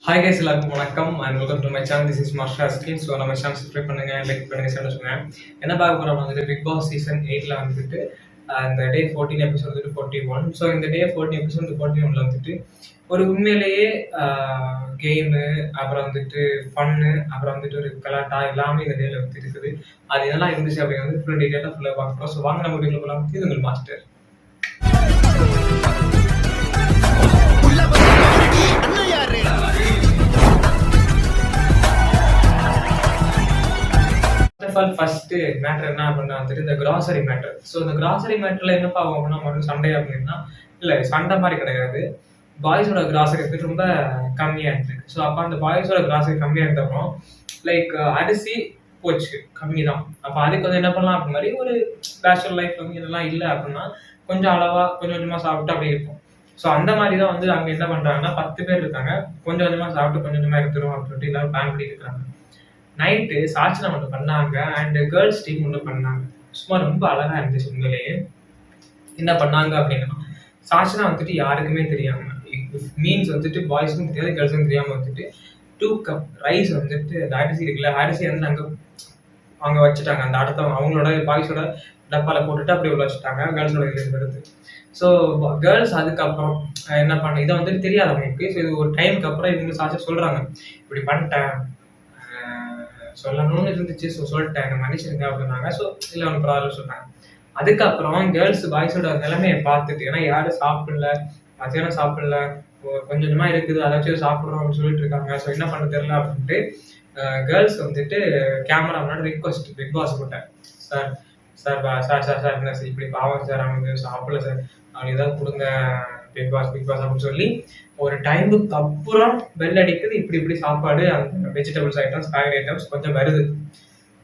Hi guys, எல்லாருக்கும் வணக்கம் and welcome to my channel. This is master skin. So நம்ம channel subscribe பண்ணுங்க, like பண்ணுங்க, ஷேர் பண்ணுங்க. என்ன பார்க்க போகிறோம் வந்துட்டு பிக் பாஸ் சீசன் 8ல் வந்துட்டு இந்த டே 14 எபிசோட் வந்துட்டு 41. ஸோ இந்த டே 14 எபிசோட் 41 வந்துட்டு ஒரு உண்மையிலேயே கேமு, அப்புறம் வந்துட்டு ஃபன்னு, அப்புறம் வந்துட்டு ஒரு கலாட்டா எல்லாமே இந்த டேல வந்து இருக்குது. அது என்னெல்லாம் இருந்துச்சு அப்படிங்கிறது ஃபுல் டீட்டெயிலாக ஃபுல்லாக பார்க்குறோம். ஸோ வாங்க நம்ம வீடியோக்குள்ள போகலாம். இது உங்கள் மாஸ்டர். ஃபர்ஸ்ட் மேட்டர் என்ன அப்படின்னா வந்துட்டு இந்த கிராசரி மேட்டர். ஸோ இந்த கிராசரி மேட்டர்ல என்னப்பா ஆகும் அப்படின்னா மட்டும் சண்டை அப்படின்னா இல்லை, சண்டை மாதிரி கிடையாது. பாய்ஸோட கிராசரி வந்துட்டு ரொம்ப கம்மியாக இருந்துருக்கு. ஸோ அப்போ அந்த பாய்ஸோட கிராசரி கம்மியாக இருந்தப்பறம் லைக் அரிசி போச்சு, கம்மி தான். அப்போ அதுக்கு வந்து என்ன பண்ணலாம் அப்படி மாதிரி ஒரு பேச்சுலர் லைஃப் வந்து இதெல்லாம் இல்லை அப்படின்னா கொஞ்சம் அளவாக கொஞ்சம் கொஞ்சமாக சாப்பிட்டு அப்படி இருக்கும். ஸோ அந்த மாதிரி தான் வந்து அங்கே என்ன பண்ணுறாங்கன்னா 10 பேர் இருக்காங்க, கொஞ்சம் கொஞ்சமாக சாப்பிட்டு கொஞ்சம் கொஞ்சமாக எடுத்துரும் அப்படின்னு சொல்லிட்டு எல்லாரும் பிளான் பண்ணி இருக்காங்க. நைட்டு சாட்சினா ஒன்று பண்ணாங்க அண்ட் கேர்ள்ஸ் டீம் ஒன்று பண்ணாங்க. சும்மா ரொம்ப அழகா இருந்துச்சு. உண்மையிலேயே என்ன பண்ணாங்க அப்படின்னா, சாட்சினா வந்துட்டு யாருக்குமே தெரியாம, மீன்ஸ் வந்துட்டு பாய்ஸுக்கும் தெரியாது கேர்ள்ஸுக்கும் தெரியாம வந்துட்டு 2 கப் ரைஸ் வந்துட்டு அந்த அரிசி இருக்குல்ல, அரிசி வந்து அங்கே வச்சுட்டாங்க. அந்த அடுத்தவங்க அவங்களோட பாய்ஸோட டப்பால போட்டுட்டு அப்படி உள்ள வச்சுட்டாங்க கேர்ள்ஸோட இதுல எடுத்து. ஸோ கேர்ள்ஸ் அதுக்கப்புறம் என்ன பண்ண, இதை வந்துட்டு தெரியாது அவங்களுக்கு. ஸோ இது ஒரு டைமுக்கு அப்புறம் இவங்க சாட்சி சொல்றாங்க, இப்படி பண்ணிட்டேன், சொல்லணும்னு இருந்துச்சு, ஸோ சொல்லிட்டேன், மன்னிச்சிருங்க அப்படின்னாங்க. ஸோ இல்லை ஒன்று ப்ராப்ளம் சொன்னாங்க. அதுக்கப்புறம் கேர்ள்ஸ் பாய்ஸோட நிலைமையை பார்த்துட்டு, ஏன்னா யாரும் சாப்பிடல, மத்தியானம் சாப்பிடல, கொஞ்சம் கொஞ்சமாக இருக்குது, அதாச்சும் சாப்பிட்றோம் அப்படின்னு சொல்லிட்டு இருக்காங்க. ஸோ என்ன பண்ண தெரியல அப்படின்ட்டு கேர்ள்ஸ் வந்துட்டு கேமரா முன்னாடி ரிக்வஸ்ட் பிக் பாஸ் போட்டேன், sir sir sir sir sir என்ன சார் இப்படி பாவம் சார், அவங்க சாப்பிடல சார், அவங்க ஏதாவது கொடுங்க பிக் பாஸ் அப்படின்னு சொல்லி ஒரு டைமுக்கு அப்புறம் பெல் அடிக்குது. இப்படி சாப்பாடு, அந்த வெஜிடபிள்ஸ் ஐட்டம்ஸ், பேக்கட் ஐட்டம்ஸ் கொஞ்சம் வருது.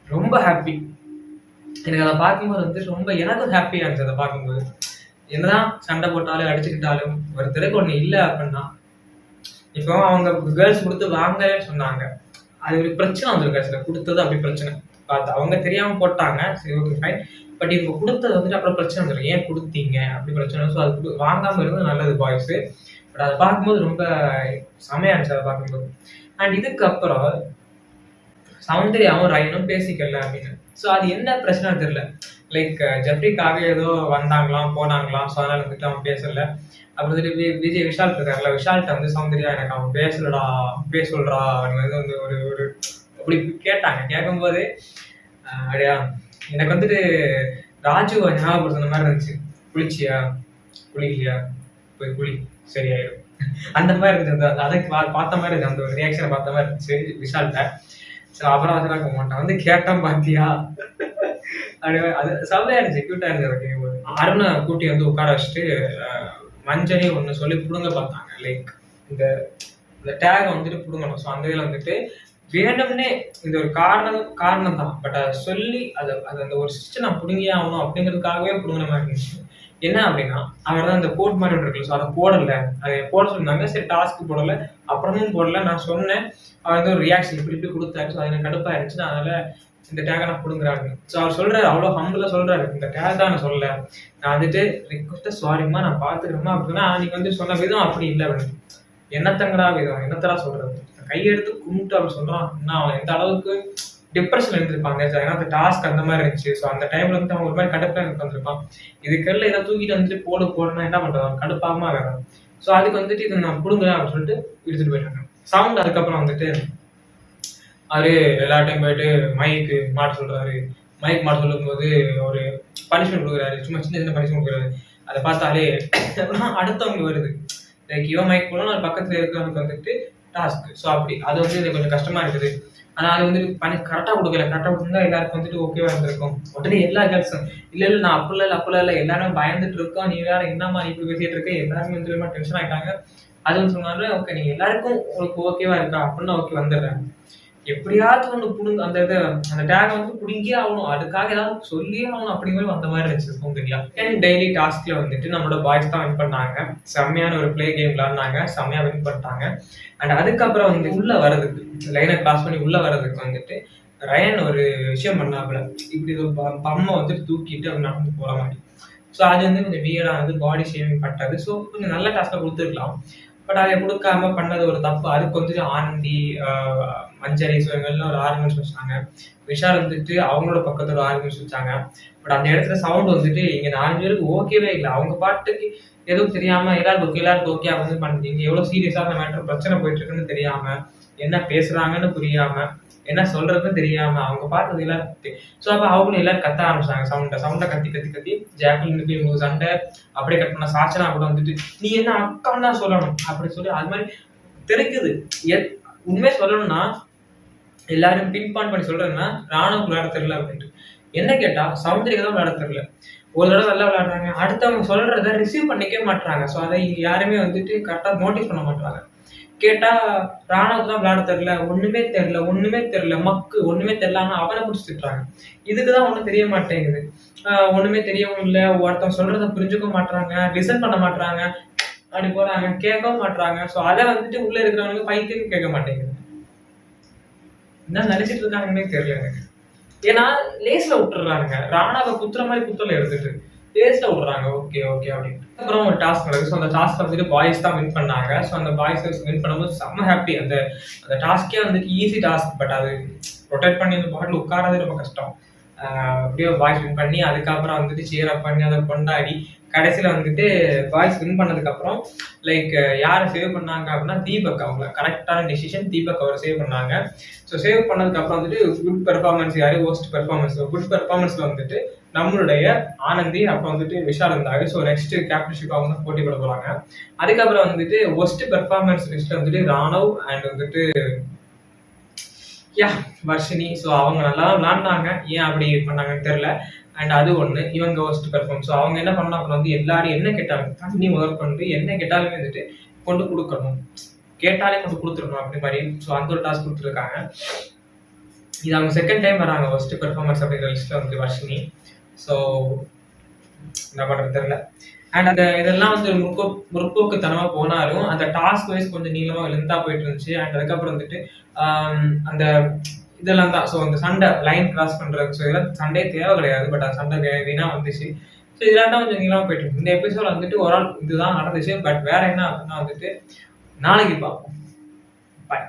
ரொம்ப ஹாப்பி. எனக்கு அதை பார்க்கும்போது வந்து ரொம்ப எனக்கும் ஹாப்பியாக இருந்துச்சு. அதை பார்க்கும்போது என்னதான் சண்டை போட்டாலும் அடிச்சுக்கிட்டாலும் ஒருத்தருக்கு ஒன்று இல்லை அப்படின்னா, இப்போ அவங்க கேர்ள்ஸ் கொடுத்து வாங்கன்னு சொன்னாங்க, அது ஒரு பிரச்சனை வந்துருக்கு. சில கொடுத்தது அப்படி பிரச்சனை பார்த்து அவங்க தெரியாமல் போட்டாங்க, சரி ஓகே ஃபைன். பட் இவங்க கொடுத்தது வந்துட்டு அப்புறம் பிரச்சனை வந்துடும், ஏன் கொடுத்தீங்க அப்படி பிரச்சனை. ஸோ அது வாங்காமல் இருந்தது நல்லது பாய்ஸு. பட் அதை பார்க்கும்போது ரொம்ப செமையா இருந்துச்சு அதை பார்க்கும்போது. அண்ட் இதுக்கப்புறம் சௌந்தர்யாவும் ரயனும் பேசிக்கல அப்படின்னு. ஸோ அது என்ன பிரச்சனை தெரியல. லைக் ஜெஃப்ரிக்காக ஏதோ வந்தாங்களாம் போனாங்களாம், ஸோ அதனால வந்துட்டு அவன் பேசல. அப்புறம் வந்துட்டு விஜய் விஷால் இருக்காருல்ல, விஷால்கிட்ட வந்து சௌந்தர்யா எனக்கு அவன் பேசலடா, பேசல்றா அப்படின்னு வந்து ஒரு அப்படி கேட்டாங்க. கேட்கும்போது அப்படியா எனக்கு வந்துட்டு ராஜுவை ஞாபகப்படுத்தின மாதிரி இருந்துச்சு. குளிச்சியா, குளிக்கலையா, போய் குளி சரியாயிடும், அந்த மாதிரி இருந்துச்சு. அதை பார்த்த மாதிரி இருந்துச்சு, அந்த ஒரு ரியாக்ஷனை பார்த்த மாதிரி இருந்துச்சு விஷால்கிட்ட. ஸோ அப்புறம் அதெல்லாம் மாட்டான் வந்து கேட்டான் பாத்தியா அப்படி. அது செவ்வையா இருந்துச்சு, கியூட்டா இருந்துச்சு. அருணை கூட்டி வந்து உட்கார வச்சுட்டு மஞ்சனே ஒன்று சொல்லி பிடுங்க பார்த்தாங்க. லைக் இந்த டேகை வந்துட்டு பிடுங்கணும். ஸோ அந்த இதில் வந்துட்டு வேணும்னே இந்த ஒரு காரணம் தான், பட் அதை சொல்லி அதை அந்த ஒரு சிஸ்டம் நான் பிடுங்கியே ஆகணும் அப்படிங்கிறதுக்காகவே பிடுங்கின மாதிரி இருந்துச்சு. என்ன அப்படின்னா, அவர் தான் அந்த கோட் மாதிரி ஒன்று இருக்குல்ல, ஸோ அதை போடலை, அதை போட சொன்னாங்க. சரி டாஸ்க்கு போடலை, அப்புறமும் போடலை. நான் சொன்னேன், அவர் வந்து ஒரு ரியாக்ஷன் இப்படி கொடுத்தாரு. ஸோ அது எனக்கு கடுப்பாயிருச்சு. நான் அதில் இந்த டேகை நான் பிடுங்குறாரு. ஸோ அவர் சொல்றாரு, அவ்வளோ ஹம்பிளா சொல்றாரு, இந்த டேக் தான் நான் சொல்லலை, நான் வந்துட்டு ரிக்வஸ்ட்டை சாரிம்மா நான் பார்த்துக்கிறேம்மா அப்படின்னா, நீங்க வந்து சொன்ன விதம் அப்படி இல்லை அப்படின்னு. என்னத்தங்கடா விதம், என்னத்தடா சொல்றது, கையெடுத்து கும்பிட்டு அவர் சொல்றான். அவன் எந்த அளவுக்கு டிப்ரெஷன் இருந்திருப்பாங்க. ஏன்னா அந்த டாஸ்க் அந்த மாதிரி இருந்துச்சு. ஸோ அந்த டைம்ல வந்து அவன் ஒரு மாதிரி கடுப்பாக எனக்கு வந்திருப்பான். இதுக்கெல்லாம் இதை தூக்கிட்டு வந்துட்டு போடுனா என்ன பண்றது, கடுப்பாகமா வேணும். ஸோ அதுக்கு வந்துட்டு இதை நான் கொடுங்குறேன் அப்படின்னு சொல்லிட்டு எடுத்துட்டு போயிட்டாங்க. சவுண்ட் அதுக்கப்புறம் வந்துட்டு அவரு எல்லா டைம் போயிட்டு மைக்கு மாட்ட சொல்றாரு. மைக் மாட்ட சொல்லும் போது ஒரு பனிஷ்மெண்ட் கொடுக்குறாரு, சும்மா சின்ன சின்ன பனிஷ்மெண்ட் கொடுக்குறாரு. அதை பார்த்தாலே அடுத்தவங்க வருது. லைக் இவன் மைக் போனா பக்கத்துல இருக்கிறவனுக்கு வந்துட்டு டாஸ்க். ஸோ அப்படி அது வந்து இது கொஞ்சம் கஷ்டமா இருக்குது. ஆனால் அது வந்து கரெக்டாக கொடுக்கல. கரெக்டாக கொடுத்துருந்தா எல்லாருக்கும் வந்துட்டு ஓகேவா இருந்திருக்கும். உடனே எல்லா கேர்ள்ஸும் இல்லை நான் அப்படிலாம் இல்லை எல்லாரும் பயந்துட்டு இருக்கோம், நீ வேற என்னமா நீ இப்படி பேசிட்டு இருக்க, எல்லாருமே வந்து டென்ஷன் ஆயிட்டாங்க. அது வந்து சொன்னாரு, ஓகே நீங்க எல்லாருக்கும் உங்களுக்கு ஓகேவா இருக்கா அப்படின்னா ஓகே வந்துடுறேன். எப்படியாவது ஒன்று புடுங்க அந்த இதை அந்த டேகை வந்து புடுங்கியே ஆகணும், அதுக்காக ஏதாவது சொல்லியே ஆகணும் அப்படிங்கிற அந்த மாதிரி இருந்துச்சு சௌந்தர்யா. அண்ட் டெய்லி டாஸ்க்ல வந்துட்டு நம்மளோட பாய்ஸ் தான் வின் பண்ணாங்க. செம்மையான ஒரு பிளே கேம் விளாட்னாங்க, செம்மையா வின் பண்ணிட்டாங்க. அண்ட் அதுக்கப்புறம் வந்து உள்ள வர்றதுக்கு லைனை கிராஸ் பண்ணி உள்ள வர்றதுக்கு வந்துட்டு ரயன் ஒரு விஷயம் பண்ணாப்புல, இப்படி ஒரு பம்மை வந்துட்டு தூக்கிட்டு அவர் நடந்து போற மாதிரி. ஸோ அது வந்து கொஞ்சம் வியர்டாக வந்து பாடி ஷேவிங் பட்டது. ஸோ கொஞ்சம் நல்ல டாஸ்க்காக கொடுத்துருக்கலாம். பட் அதை கொடுக்காம பண்ணது ஒரு தப்பு. அதுக்கு வந்துட்டு ஆனந்தி, மஞ்சரி, ஸோ இவங்கெல்லாம் ஒரு ஆர்குமெண்ட்ஸ் வச்சாங்க. விஷால் வந்துட்டு அவங்களோட பக்கத்துல ஒரு ஆர்குமெண்ட்ஸ் வச்சாங்க. பட் அந்த இடத்துல சவுண்ட் வந்துட்டு இங்க 4 பேருக்கு ஓகேவே இல்லை. அவங்க பாட்டுக்கு எதுவும் தெரியாம எல்லாருக்கும் ஓகே வந்து பண்ணுறீங்க. எவ்வளவு சீரியஸான மேட்டர் பிரச்சனை போயிட்டு இருக்குன்னு தெரியாம, என்ன பேசுறாங்கன்னு புரியாம, என்ன சொல்றதுன்னு தெரியாம அவங்க பாட்டு எல்லாரும். ஸோ அப்ப அவங்களும் எல்லாரும் கத்த ஆரம்பிச்சாங்க. சவுண்டை கத்தி கத்தி கத்தி ஜாக்லினுக்கு இவங்க சண்டை அப்படியே கட் பண்ண. சாச்சனா கூட வந்துட்டு நீ என்ன அக்கான்னு தான் சொல்லணும் அப்படி சொல்லி அது மாதிரி தெரிக்குது. உண்மையை சொல்லணும்னா எல்லாரும் பின் பாயிண்ட் பண்ணி சொல்றதுன்னா ராணுவ விளையாட தெரியல அப்படின்ட்டு. என்ன கேட்டா சௌந்தர்யா தான் விளையாட தெரியல. ஒரு தடவை நல்லா விளையாடுறாங்க, அடுத்தவங்க சொல்றத ரிசீவ் பண்ணிக்கவே மாட்டாங்க. ஸோ அதை யாருமே வந்துட்டு கரெக்டா நோட்டீஸ் பண்ண மாட்டாங்க. கேட்டா ராணுவத்து தான் விளையாட தெரியல, ஒண்ணுமே தெரியல மக்கு, ஒண்ணுமே தெரியலாம அவனை பிடிச்சி திட்டுறாங்க. இதுக்குதான் ஒண்ணும் தெரிய மாட்டேங்குது. ஒண்ணுமே தெரியவும் இல்லை, ஒருத்தவங்க சொல்றத புரிஞ்சுக்க மாட்டாங்க, லிசன் பண்ண மாட்டாங்க, அப்படி போறாங்க, கேட்கவும் மாட்டாங்க. ஸோ அதை வந்துட்டு உள்ள இருக்கிறவங்களுக்கு பைத்தியம் கேட்க மாட்டேங்குது. என்ன நினைச்சிட்டு இருக்காங்கன்னே தெரியல எனக்கு. ஏன்னா லேஸ்ல விட்டுறாங்க, ராணாவை குத்துற மாதிரி குத்தல எடுத்துட்டு லேஸ்ல விடுறாங்க. ஓகே ஓகே அப்படின்னு. அப்புறம் ஒரு டாஸ்க் நடக்குது. ஸோ அந்த டாஸ்க் வந்துட்டு பாய்ஸ் தான் வின் பண்ணாங்க. ஸோ அந்த பாய்ஸ் வின் பண்ணும்போது செம்ம ஹாப்பி. அந்த டாஸ்கே வந்துட்டு ஈஸி டாஸ்க். பட் அது ரொட்டேட் பண்ணி அந்த பாட்டில் உட்காரதே ரொம்ப கஷ்டம். அப்படியே பாய்ஸ் வின் பண்ணி அதுக்கப்புறம் வந்துட்டு சியர் அப் பண்ணி அதை கொண்டாடி கடைசியில வந்துட்டு பாய்ஸ் வின் பண்ணதுக்கு அப்புறம் லைக் யாரை சேவ் பண்ணாங்க அப்படின்னா தீபக். அவங்க கரெக்டான டிசிஷன், தீபக் அவரை சேவ் பண்ணாங்க. ஸோ சேவ் பண்ணதுக்கு அப்புறம் வந்துட்டு குட் பெர்ஃபார்மன்ஸ் யாரு, ஒஸ்ட் பெர்ஃபார்மன்ஸ். குட் பெர்ஃபார்மன்ஸ்ல வந்துட்டு நம்மளுடைய ஆனந்தி, அப்புறம் வந்துட்டு விஷால் இருந்தாங்க. ஸோ நெக்ஸ்ட் கேப்டன்ஷிப் அவங்க தான் போட்டி போட போறாங்க. அதுக்கப்புறம் வந்துட்டு ஒஸ்ட் பெர்ஃபார்மன்ஸ் லிஸ்ட்ல வந்துட்டு ராணவ் அண்ட் வந்துட்டு வர்ஷினி. ஸோ அவங்க நல்லா விளையாண்டாங்க, ஏன் அப்படி பண்ணாங்கன்னு தெரியல. அண்ட் அது ஒண்ணு, இவங்க ஒஸ்ட் பெர்ஃபார்ம். ஸோ அவங்க என்ன பண்ணணும் அப்புறம் வந்து எல்லாரும் என்ன கேட்டாலும் தண்ணி முதல் கொண்டு என்ன கேட்டாலுமே வந்துட்டு கொண்டு கொடுக்கணும், கேட்டாலே கொண்டு கொடுத்துடணும் அப்படி மாதிரி. ஸோ அந்த ஒரு டாஸ்க் கொடுத்துருக்காங்க. இது அவங்க செகண்ட் டைம் வராங்க ஒஸ்ட் பெர்ஃபார்மன்ஸ் அப்படிங்கிற லிஸ்ட்ல வந்து வர்ஷினி. ஸோ என்ன பண்றது தெரியல. அண்ட் அந்த இதெல்லாம் வந்து முற்போக்குத்தனமா போனாலும் அந்த டாஸ்க் வைஸ் கொஞ்சம் நீளமா லென்த்தா போயிட்டு இருந்துச்சு. அண்ட் அதுக்கப்புறம் வந்துட்டு அந்த இதெல்லாம் தான். ஸோ அந்த சண்டை லைன் கிராஸ் பண்றது, ஸோ இதெல்லாம் சண்டே தேவை கிடையாது, பட் அந்த சண்டை வீணா வந்துச்சு. ஸோ இதெல்லாம் தான் கொஞ்சம் நீளமா போயிட்டு இருக்கு. இந்த எபிசோட் வந்துட்டு ஒரு ஆள் இதுதான் நடந்துச்சு. பட் வேற என்ன அப்படின்னா வந்துட்டு நாளைக்கு பார்ப்போம். பாய்.